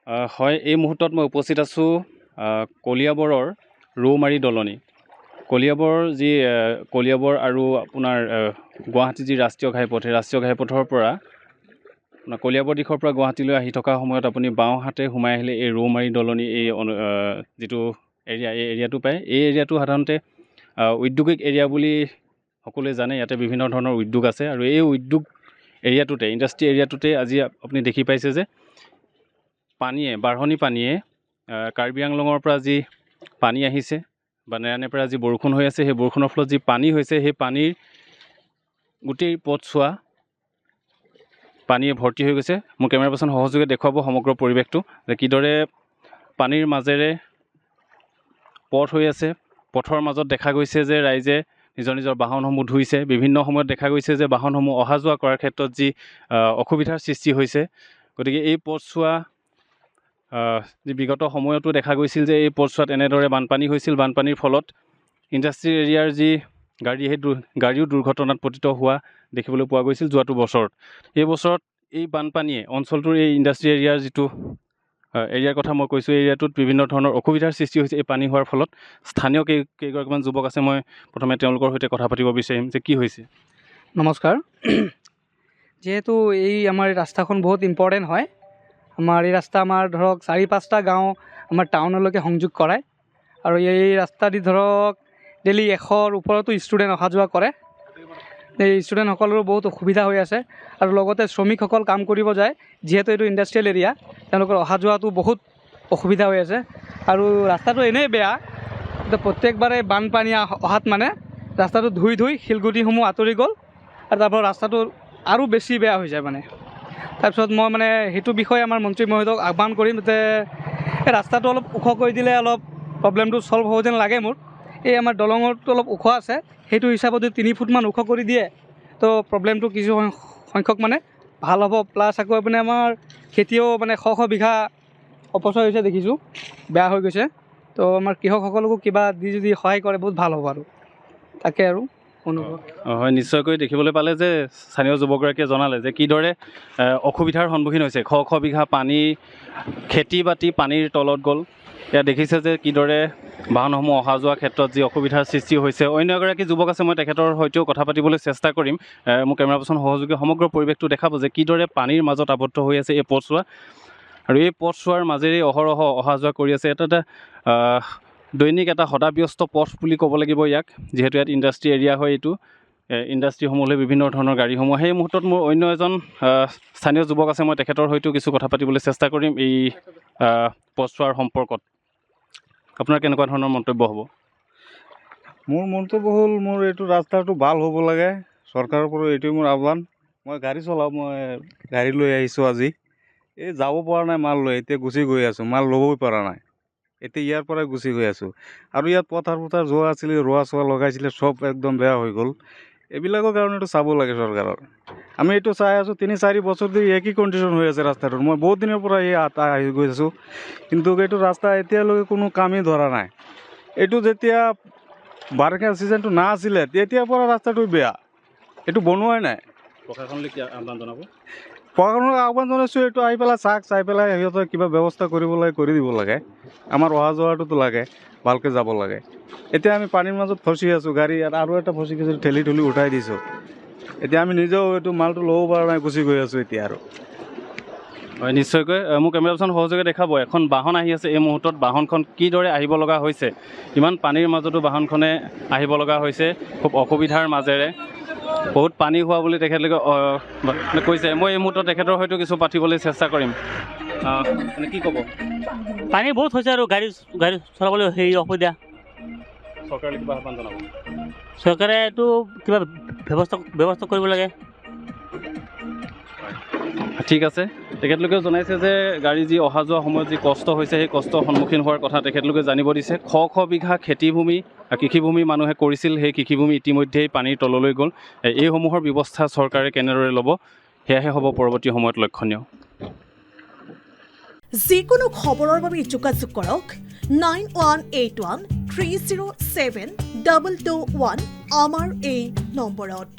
হয়, এই মুহূৰ্তত মই উপস্থিত আছোঁ কলিয়াবৰৰ ৰৌমাৰী দলনি। কলিয়াবৰ আৰু আপোনাৰ গুৱাহাটী যি ৰাষ্ট্ৰীয় ঘাইপথ, সেই ৰাষ্ট্ৰীয় ঘাইপথৰ পৰা কলিয়াবৰ দিশৰ পৰা গুৱাহাটীলৈ আহি থকা সময়ত আপুনি বাওঁহাতে সোমাই আহিলে এই ৰৌমাৰী দলনি এই যিটো এৰিয়া, এই এৰিয়াটো পায়। এই এৰিয়াটো সাধাৰণতে উদ্যোগিক এৰিয়া বুলি সকলোৱে জানে। ইয়াতে বিভিন্ন ধৰণৰ উদ্যোগ আছে আৰু এই উদ্যোগ এৰিয়াটোতে, ইণ্ডাষ্ট্ৰি এৰিয়াটোতে আজি আপুনি দেখি পাইছে যে বাঢ়নি পানীয়ে কাৰ্বি আংলঙৰ পৰা যি পানী আহিছে বা নেৰানেপেৰা পৰা যি বৰষুণ হৈ আছে, সেই বৰষুণৰ ফলত যি পানী হৈছে, সেই পানীৰ গোটেই পথছোৱা পানীয়ে ভৰ্তি হৈ গৈছে। মোৰ কেমেৰা পাৰ্চন সহযোগে দেখুৱাব সমগ্ৰ পৰিৱেশটো যে কিদৰে পানীৰ মাজেৰে পথ হৈ আছে। পথৰ মাজত দেখা গৈছে যে ৰাইজে নিজৰ নিজৰ বাহনসমূহ ধুইছে। বিভিন্ন সময়ত দেখা গৈছে যে বাহনসমূহ অহা যোৱা কৰাৰ ক্ষেত্ৰত যি অসুবিধাৰ সৃষ্টি হৈছে। গতিকে এই পথছোৱা যি বিগত সময়তো দেখা গৈছিল যে এই পথছোৱাত এনেদৰে বানপানী হৈছিল। বানপানীৰ ফলত ইণ্ডাষ্ট্ৰিয়েল এৰিয়াৰ যি গাড়ী, সেই গাড়ীও দুৰ্ঘটনাত পতিত হোৱা দেখিবলৈ পোৱা গৈছিল যোৱাটো বছৰত। এই বছৰত এই বানপানীয়ে অঞ্চলটোৰ এই ইণ্ডাষ্ট্ৰি এৰিয়াৰ যিটো এৰিয়াৰ কথা মই কৈছোঁ, এই এৰিয়াটোত বিভিন্ন ধৰণৰ অসুবিধাৰ সৃষ্টি হৈছে এই পানী হোৱাৰ ফলত। স্থানীয় কেইগৰাকীমান যুৱক আছে, মই প্ৰথমে তেওঁলোকৰ সৈতে কথা পাতিব বিচাৰিম যে কি হৈছে। নমস্কাৰ। যিহেতু এই আমাৰ ৰাস্তাখন বহুত ইম্পৰ্টেণ্ট হয়। আমাৰ এই ৰাস্তা আমাৰ ধৰক 4-5টা গাঁও আমাৰ টাউনলৈকে সংযোগ কৰায় আৰু এই ৰাস্তা দি ধৰক ডেইলি 100ৰ ওপৰতো ষ্টুডেণ্ট অহা যোৱা কৰে। এই ষ্টুডেণ্টসকলৰো বহুত অসুবিধা হৈ আছে আৰু লগতে শ্ৰমিকসকল কাম কৰিব যায়। যিহেতু এইটো ইণ্ডাষ্ট্ৰিয়েল এৰিয়া, তেওঁলোকৰ অহা যোৱাটো বহুত অসুবিধা হৈ আছে আৰু ৰাস্তাটো এনেই বেয়া। প্ৰত্যেকবাৰে বানপানী অহাত মানে ৰাস্তাটো ধুই শিলগুটিসমূহ আঁতৰি গ'ল আৰু তাৰপৰা ৰাস্তাটো আৰু বেছি বেয়া হৈ যায় মানে। তাৰপিছত মই মানে সেইটো বিষয়ে আমাৰ মন্ত্ৰী মহোদয়ক আহ্বান কৰিম যে এই ৰাস্তাটো অলপ ওখ কৰি দিলে অলপ প্ৰব্লেমটো চল্ভ হ'ব যেন লাগে মোৰ। এই আমাৰ দলঙৰটো অলপ ওখ আছে, সেইটো হিচাপত যদি 3 ফুটমান ওখ কৰি দিয়ে তো প্ৰব্লেমটো কিছু সংখ্যক মানে ভাল হ'ব। প্লাছ আকৌ মানে আমাৰ খেতিও মানে শ বিঘা অপচয় হৈছে দেখিছোঁ, বেয়া হৈ গৈছে। তো আমাৰ কৃষকসকলকো কিবা দি যদি সহায় কৰে বহুত ভাল হ'ব আৰু তাকে আৰু অনুভৱ। হয়, নিশ্চয়কৈ দেখিবলৈ পালে যে স্থানীয় যুৱকগৰাকীয়ে জনালে যে কিদৰে অসুবিধাৰ সন্মুখীন হৈছে। শ বিঘা পানী, খেতি বাতি পানীৰ তলত গ'ল। এয়া দেখিছে যে কিদৰে বাহনসমূহ অহা যোৱাৰ ক্ষেত্ৰত যি অসুবিধাৰ সৃষ্টি হৈছে। অন্য এগৰাকী যুৱক আছে, মই তেখেতৰ সৈতেও কথা পাতিবলৈ চেষ্টা কৰিম। মোৰ কেমেৰা পাৰ্চন সহযোগে সমগ্ৰ পৰিৱেশটো দেখাব যে কিদৰে পানীৰ মাজত আবদ্ধ হৈ আছে এই পথছোৱা আৰু এই পথছোৱাৰ মাজেৰে অহৰহ অহা যোৱা কৰি আছে। এটা দৈনিক এটা সদাব্যস্ত পথ বুলি ক'ব লাগিব ইয়াক, যিহেতু ইয়াত ইণ্ডাষ্ট্ৰি এৰিয়া হয়। এইটো ইণ্ডাষ্ট্ৰিসমূহলৈ বিভিন্ন ধৰণৰ গাড়ীসমূহ আহে। এই মুহূৰ্তত মোৰ অন্য এজন স্থানীয় যুৱক আছে, মই তেখেতৰ সৈতেও কিছু কথা পাতিবলৈ চেষ্টা কৰিম এই পথছোৱাৰ সম্পৰ্কত। আপোনাৰ কেনেকুৱা ধৰণৰ মন্তব্য হ'ব? মোৰ মন্তব্য হ'ল, মোৰ এইটো ৰাস্তাটো ভাল হ'ব লাগে। চৰকাৰৰ পৰা এইটোৱে মোৰ আহ্বান। মই গাড়ী চলাওঁ, মই গাড়ী লৈ আহিছোঁ আজি। এই যাব পৰা নাই মাল লৈ, এতিয়া গুচি গৈ আছোঁ। মাল ল'বই পৰা নাই, এতিয়া ইয়াৰ পৰাই গুচি গৈ আছোঁ। আৰু ইয়াত পথাৰ যোৱা আছিলে, ৰোৱা চোৱা লগাইছিলে, চব একদম বেয়া হৈ গ'ল। এইবিলাকৰ কাৰণে এইটো চাব লাগে চৰকাৰৰ। আমি এইটো চাই আছোঁ 3-4 বছৰ ধৰি একই কণ্ডিশ্যন হৈ আছে ৰাস্তাটোৰ। মই বহুত দিনৰ পৰা আহি গৈ আছোঁ, কিন্তু এইটো ৰাস্তা এতিয়ালৈকে কোনো কামেই ধৰা নাই। এইটো যেতিয়া বাৰিষা ছিজনটো নাছিলে তেতিয়াৰ পৰা ৰাস্তাটো বেয়া, এইটো বনোৱাই নাই। প্ৰশাসনলৈ কি আহ্বান জনাব? প্ৰশাসনক আহ্বান জনাইছোঁ, এইটো আহি পেলাই চাই পেলাই সিহঁতে কিবা ব্যৱস্থা কৰিব লাগে, কৰি দিব লাগে। আমাৰ অহা যোৱাটোতো লাগে, ভালকৈ যাব লাগে। এতিয়া আমি পানীৰ মাজত ফচি আছোঁ, গাড়ী আৰু এটা ফচি গৈছোঁ, ঠেলি উঠাই দিছোঁ। এতিয়া আমি নিজেও এইটো মালটো ল'ব পৰা নাই, গুচি গৈ আছোঁ এতিয়া আৰু। হয়, নিশ্চয়কৈ মোৰ কেমেৰা পাৰ্চন সহযোগে দেখাব। এখন বাহন আহি আছে এই মুহূৰ্তত। বাহনখন কিদৰে আহিব লগা হৈছে, ইমান পানীৰ মাজতো বাহনখনে আহিব লগা হৈছে খুব অসুবিধাৰ মাজেৰে। বহুত পানী হোৱা বুলি তেখেতলোকে কৈছে। মই এই মুহূৰ্তত তেখেতৰ হয়তো কিছু পাতিবলৈ চেষ্টা কৰিম। মানে কি ক'ব? পানী বহুত হৈছে আৰু গাড়ী চলাবলৈ হেৰি অসুবিধা। চৰকাৰলৈ কিবা আহ্বান জনাব? চৰকাৰে এইটো কিবা ব্যৱস্থা কৰিব লাগে। ঠিক আছে। তেখেতলোকেও জনাইছে যে গাড়ী যি অহা যোৱা সময়ত যি কষ্ট হৈছে, সেই কষ্টৰ সন্মুখীন হোৱাৰ কথা তেখেতলোকে জানিব দিছে। শ বিঘা কৃষিভূমি মানুহে কৰিছিল, সেই কৃষিভূমি ইতিমধ্যেই পানীৰ তললৈ গ'ল। এইসমূহৰ ব্যৱস্থা চৰকাৰে কেনেদৰে ল'ব, সেয়াহে হ'ব পৰৱৰ্তী সময়ত লক্ষণীয়। যিকোনো খবৰৰ বাবে যোগাযোগ কৰক 9181 307 221 আমাৰ এই নম্বৰত।